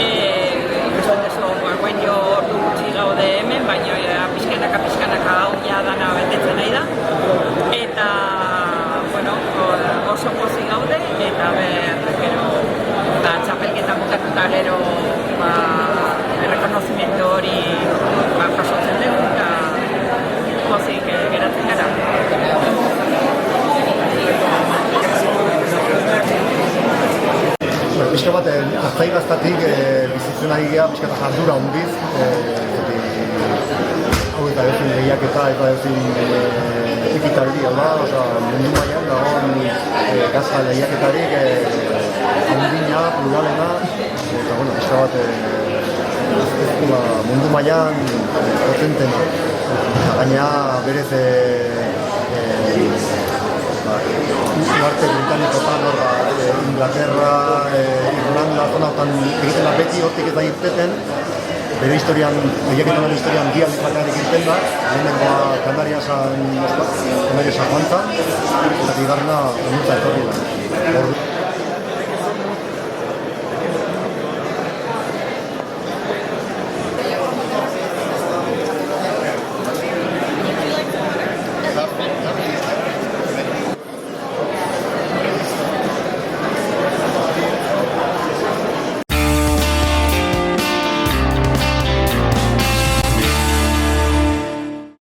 ikusten duzu, guen jo ordu gutxi gaude hemen, baina pixkanaka hau ja dana betetzen nahi da. Eta, bueno, oso pozik gaude, eta gero, txapelketa bukatuta gero, errekonozimiento hori jasotzen dugu, eta pozik geratzen gara. Pixka bat, aztai gaztatik bizitzen ari geha, pixka eta jardura hondiz, hau eta ezin lehiaketa eta ezin ekitaldi, mundu mailan dagoen gazta lehiaketarik handina, pluralena, eta pixka bat mundu mailan potentena. Gaina berez Arte britanikotan, Inglaterra, Irlanda, zonautan egiten da beti, hortik ez da irteten, bere historian, lehiaketan historian bi aldiz bakarrik irten da, lehenengoa Kanariasa joan zen, eta bigarrena onurtza etorri da.